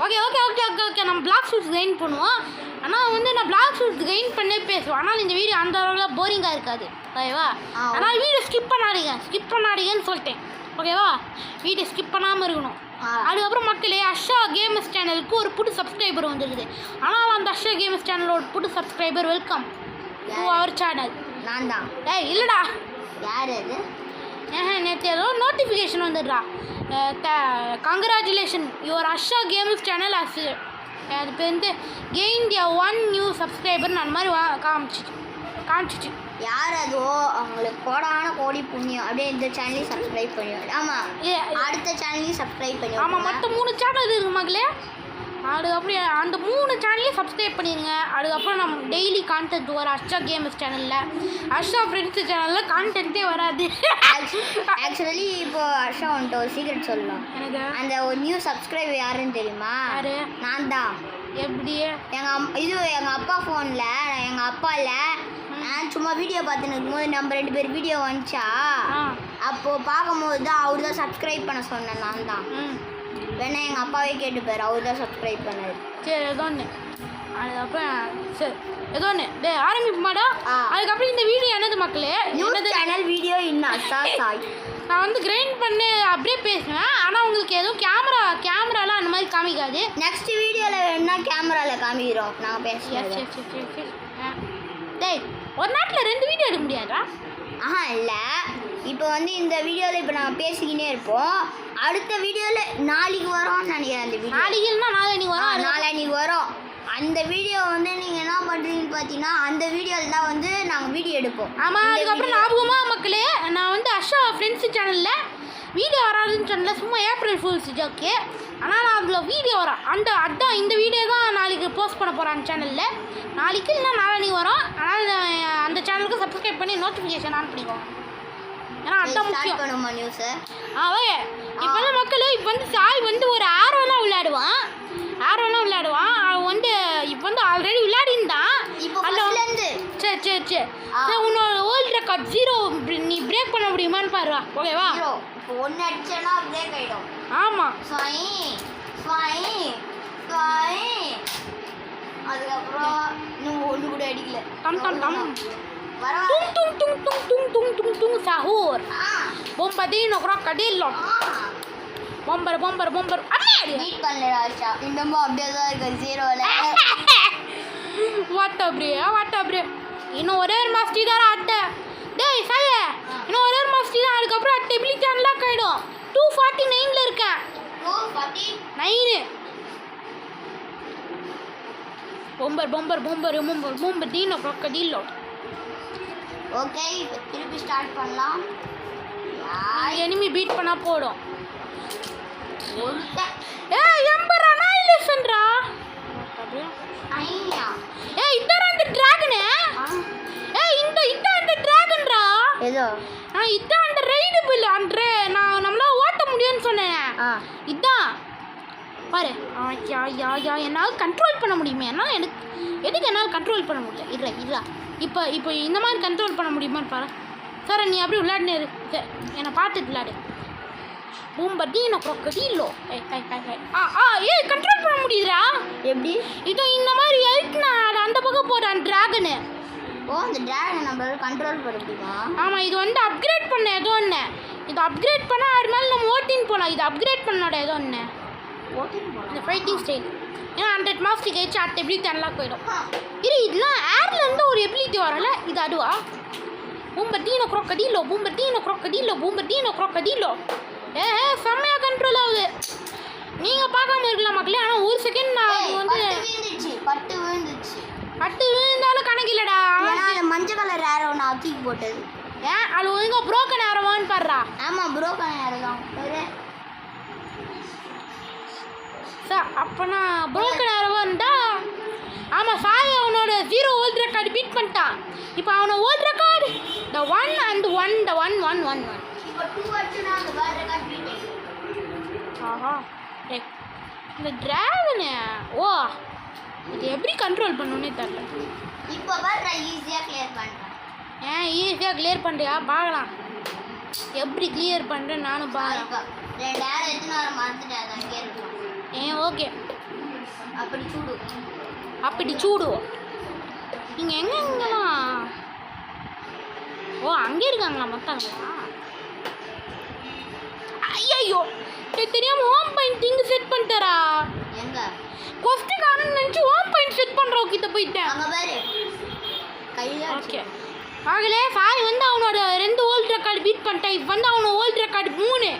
Okay okay okay okay okay நம்ம black shoots gain பண்ணுவோம். ஆனால் வந்து நான் பிளாக் ஷூட்ஸ் கெயின் பண்ணே பேசுவேன். ஆனால் இந்த வீடியோ அந்த அளவுக்கு போரிங்காக இருக்காது. ஓகேவா? ஆனால் வீடியோ ஸ்கிப் பண்ணாதீங்கன்னு சொல்லிட்டேன். ஓகேவா? வீடியோ ஸ்கிப் பண்ணாமல் இருக்கணும். அதுக்கப்புறம் மக்களே அஷா கேமர்ஸ் சேனலுக்கு ஒரு புது சப்ஸ்கிரைபர் வந்துருக்குது. ஆனால் அந்த அஷா கேமர்ஸ் சேனலோட புது subscriber welcome to our channel. நான் தான். ஏய் இல்லைடா. யார் அது? நேற்று ஏதோ நோட்டிஃபிகேஷன் வந்துடுறா. Congratulation your Asha gamers channel அது இப்போ வந்து கெயின் 1 நியூ சப்ஸ்கிரைபர் அந்த மாதிரி காமிச்சிச்சு. யார் அதோ அவங்களுக்கு கோடி புண்ணியம். அப்படியே இந்த சேனலையும் சப்ஸ்கிரைப் பண்ணுவோம். ஆமாம், அடுத்த சேனலையும் சப்ஸ்கிரைப் பண்ணுவோம். ஆமாம், மொத்தம் 3 சேனல் இருக்குது மகளே. அதுக்கப்புறம் அந்த 3 சேனலையும் சப்ஸ்கிரைப் பண்ணிடுங்க. அதுக்கப்புறம் நம்ம டெய்லி கான்டென்ட் வரும் அஷா கேமர்ஸ் சேனலில். அஷா ஃப்ரெண்ட்ஸ் சேனலில் கான்டென்ட்டே வராது. ஆக்சுவலி இப்போ அஷா வந்துட்டு ஒரு சீக்ரெட் சொல்லலாம். எனக்கு அந்த ஒரு நியூ சப்ஸ்கிரைபர் யாருன்னு தெரியுமா? யாரு? நான் தான். எப்படி? எங்கள் அப்பா ஃபோனில் எங்கள் அப்பாவில் நான் சும்மா வீடியோ பார்த்துன்னு இருக்கும்போது நம்ம 2 பேர் வீடியோ வந்துச்சா, அப்போது பார்க்கும்போது தான் அவர் தான் சப்ஸ்கிரைப் பண்ண சொன்னேன். நான் தான். வேணா எங்கள் அப்பாவே கேட்டுப்பார், அவர் தான் சப்ஸ்கிரைப் பண்ணார். சரி ஏதோ ஒன்று. அதுக்கப்புறம் சரி ஏதோ ஒன்று ஆரம்பிப்போமாடா. அதுக்கப்புறம் இந்த வீடியோ என்னது மக்களே? என்னது சேனல் வீடியோ இன்னும் சாய். நான் வந்து கிரைண்ட் பண்ணி அப்படியே பேசுவேன். ஆனால் உங்களுக்கு எதுவும் கேமராலாம் அந்த மாதிரி காமிக்காது. நெக்ஸ்ட் வீடியோவில் வேணுன்னா கேமராவில் காமிக்கிறோம் நாங்கள் பேசுவோம். சரி டேய், ஒரு நாட்டில் 2 வீடியோ எடுக்க முடியாதா? இல்லை, இப்போ வந்து இந்த வீடியோவில் இப்போ நாங்கள் பேசிக்கினே இருப்போம். அடுத்த வீடியோவில் நாளைக்கு வரோம்னு நினைக்கிறேன். அந்த வீடியோ நாளைக்கு வரும். அந்த வீடியோ வந்து நீங்கள் என்ன பண்ணுறீங்கன்னு பார்த்தீங்கன்னா, அந்த வீடியோவில் தான் வந்து நாங்கள் வீடியோ எடுப்போம். ஆமாம், அதுக்கப்புறம் ஞாபகமாக மக்களே, நான் வந்து அஷா ஃப்ரெண்ட்ஸு சேனலில் வீடியோ வராதுன்னு சொன்னல, சும்மா ஏப்ரல் ஃபுல்ஸ் ஜோக்கு. ஆனால் நான் அதில் வீடியோ வரேன். அதான் இந்த வீடியோ தான் நாளைக்கு போஸ்ட் பண்ண போகிறேன் அந்த சேனலில். நாளைக்கு இல்லைனா நாளைக்கு வரும். ஆனால் அந்த சேனலுக்கு சப்ஸ்கிரைப் பண்ணி நோட்டிஃபிகேஷன் ஆன் பண்ணிக்கோங்க. ஏன்னா அதான் முக்கியம். News okay. இப்போ வந்து மக்கள் இப்போ வந்து சாய் வந்து ஒரு ஆரோலாம் விளையாடுவான். அவன் வந்து இப்போ வந்து ஆல்ரெடி விளையாடிந்தான். சரி உன்னோட வேர்ல்ட் ரெக்கார்ட் 0 நீ பிரேக் பண்ண முடியுமான்னு பாருவா. ஓகேவா? இப்போ 1 அடிச்சேன்னா பிரேக் ஆகிடும். ஆமாம். அதுக்கப்புறம் இன்னும் 1 கூட அடிக்கல. டம் டும் sahur bombardino crocodilo bomber beat பண்ணலடா ஆஷா. இன்னமும் அப்படியே தான் இருக்கு 0ல. வாட் அப்படியே இன்னும் ஒரே ஒரு மாஸ்டி தான் அட்டை. டேய் சாய, இன்னும் ஒரே ஒரு மாஸ்டி தான். அதுக்கப்புறம் அட்டை எபிலிட்டி அன்லாக் ஆகிடும். 249ல இருக்கேன். 249 bombardino crocodilo. ஓகே, இப்போ திருப்பி ஸ்டார்ட் பண்ணலாம். எனிமி பீட் பண்ணா போடும். எம்பர் அனாயிலேஷன்ரா. இதர அந்த டிராகனே. இந்த டிராகன்ரா. ஏதோ இதான் அந்த ரைடபிள் அந்த நான் நம்மளால ஓட்ட முடியும்னு சொன்னேன். இதான் பாரு. என்னால் கண்ட்ரோல் பண்ண முடியுமே. என்னால் எதுக்கு என்னால் கண்ட்ரோல் பண்ண முடியல? இல்லை இப்போ இந்த மாதிரி கண்ட்ரோல் பண்ண முடியுமான்னு பாரு. சார் நீ அப்படியே விளையாடுனே இருக்கு, என்னை பார்த்துட்டு விளையாடு. bombardino crocodilo. கண்ட்ரோல் பண்ண முடியுதுடா. எப்படி? இதோ இந்த மாதிரி எழுத்துனா அந்த பக்கம் போகிறான் டிராகனு. அந்த டிராகனை நம்மளால கண்ட்ரோல் பண்ண முடியுமா? ஆமாம், இது வந்து அப்கிரேட் பண்ண ஏதோ ஒன்று. இது அப்கிரேட் பண்ணால் அது மேலே நம்ம ஓட்டின்னு போகலாம். இது அப்கிரேட் பண்ணோட ஏதோ ஒன்று இந்த ஃபைட்டிங் ஸ்டைல். ஏன்னா 100 மாஸ்டி கழிச்சு அடுத்த எபிலிட்டி அன்லாக் போயிடும். இதெல்லாம் ஏர்லேருந்து ஒரு எபிலிட்டி வரல. இது அதுவா? bombardino crocodilo செம்மையாக கண்ட்ரோல் ஆகுது. நீங்கள் பார்க்காம இருக்கலாம் மக்களே. ஆனால் ஒரு செகண்ட் நான் வந்து பட்டு விழுந்தாலும் கணக்கில்லடா. மஞ்சள் கலர் ஏரோ நான் தூக்கி போட்டது. அது ஒழுங்காக புரோக்கன் ஏரோவான்னு பாடுறா. ஆமாம், புரோக்கன் ஏரோ தான். அப்போனா புரோக்கன் ஏரோவா இருந்தா. ஆமாம், சாய் அவனோட 0 வேர்ல்ட் ரெக்கார்டு பீட் பண்ணிட்டான். இப்போ அவனோட வேர்ல்ட் ரெக்கார்டு the 1 இப்போ 2 அடிச்சுனா அந்த வேர்ல்ட் ரெக்கார்ட் பீட் ஆயிடுச்சு. இந்த டிராகனு இது எப்படி கண்ட்ரோல் பண்ணணுன்னே தெரியல. இப்போ பாரு ஈஸியாக கிளியர் பண்ணுறேன். ஈஸியாக கிளியர் பண்ணுறியா? பார்க்கலாம் எப்படி கிளியர் பண்ணுறேன் நானும் பார்க்கலாம். ரெண்டு நேரம் எத்தனை நேரம் மறந்துட்டேன். ஓகே அப்படி சூடு நீங்கள் எங்கெங்கெல்லாம் ஓ அங்கே இருக்காங்களா மொத்தங்களா ஐயோ தெரியாமல் ஹோம் பாயிண்ட் இங்கே செட் பண்ணிட்டாரா எங்க கொஸ்டின் ஆனு நினச்சி ஹோம் பாயிண்ட் செட் பண்ணுறோம் கிட்ட போயிட்டேன் அங்க பாரு கையில ஓகே ஆகலே சாரி வந்து அவனோட 2 வேர்ல்ட் ரெக்கார்டு பீட் பண்ணிட்டேன் இப்போ வந்து அவனோட வேர்ல்ட் ரெக்கார்டு 3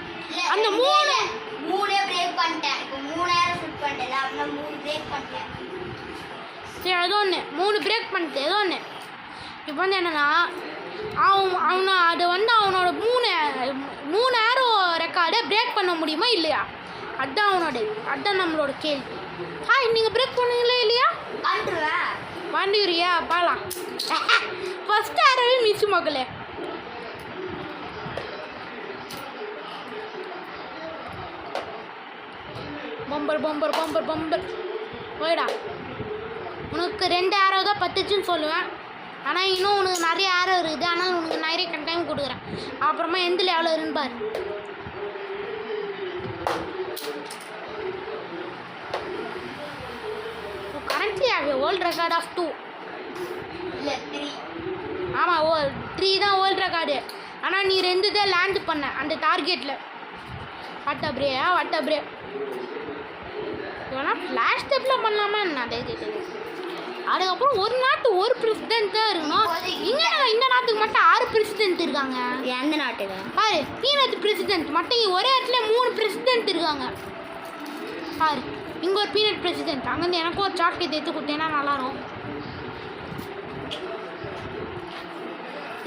அந்த 3 பிரேக் பண்ணிட்டேன் இப்போ 3000 ஷூட் பண்ணிட்டேன் அப்படின்னா 3 பிரேக் பண்ணிட்டேன் சரி ஏதோ ஒன்று 3 பிரேக் பண்ணிட்டு ஏதோ ஒன்று இப்போ வந்து என்னென்னா அவனை அதை வந்து அவனோட 3 ஏரோ ரெக்கார்டை பிரேக் பண்ண முடியுமா இல்லையா அதுதான் நம்மளோட கேள்வி ஹாய் நீங்கள் பிரேக் பண்ணுவீங்களா இல்லையா கண்டுருவேன் வந்துடுறியா பார்க்கலாம் ஃபஸ்ட் ஏரோவே மிஸ் மகளே பம்பர் போயிடா உனக்கு 2 ஏரோ தான் பத்துச்சுன்னு சொல்லுவேன் ஆனால் இன்னும் உனக்கு நிறைய ஏரோ இருக்குது ஆனால் உனக்கு நிறைய டைம் கொடுக்குறேன் அப்புறமா எந்த லெவலில் இருக்குன்னு பாரு கரண்ட்லி ஆகு வேர்ல்ட் ரெக்கார்ட் ஆஃப் 2 இல்லை 3 ஆமாம் 3 தான் வேர்ல்ட் ரெக்கார்டு ஆனால் நீ 2 தான் லேண்ட் பண்ண அந்த டார்கெட்டில் வட்ட பிரே இவனா ஃப்ளாஷ் ஸ்டெப்பில் பண்ணலாமா என்ன அதுக்கப்புறம் ஒரு நாட்டு ஒரு பிரசிடென்ட் தான் இருக்கணும் இங்கே இந்த நாட்டுக்கு மட்டும் 6 பிரசிடென்ட் இருக்காங்க எந்த நாட்டுக்கு பாரு பீனட் பிரசிடென்ட் மட்டும் ஒரே இடத்துல 3 பிரசிடென்ட் இருக்காங்க பாரு இங்கே ஒரு பீனட் பிரசிடென்ட் அங்கேருந்து எனக்கும் ஒரு சாக்லேட் எடுத்து கொடுத்தேன்னா நல்லாயிருக்கும்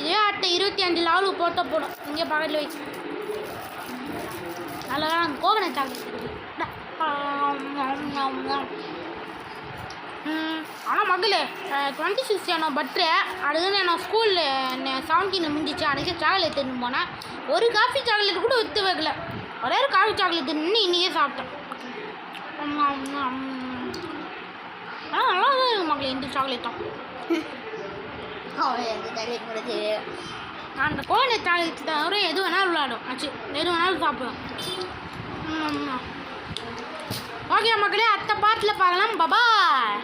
இதே அடுத்த 25 லெவலுக்கு போட்ட போடும் இங்கே பக்கத்தில் வச்சு நல்லா கோகனட் சாக்லேட் ஆனால் மகளே 26 என்னோட பர்த்டே அதுக்கு நான் ஸ்கூலில் 17 முடிஞ்சிச்சு அன்றைக்கி சாக்லேட் எடுத்துன்னு போனேன் ஒரு காஃபி சாக்லேட் கூட விற்று வைக்கல ஒரே ஒரு காஃபி சாக்லேட் நின்று இன்றைக்கே சாப்பிட்டேன் ஆனால் நல்லா தான் இருக்கு மகளே இந்த சாக்லேட்டும் நான் அந்த கோகனட் சாக்லேட் தவிர எது வேணாலும் விளையாடும் ஆச்சு எது வேணாலும் சாப்பிடுவேன் ஓகே மக்களே அடுத்த பாட்டில் பார்க்கலாம் பாய்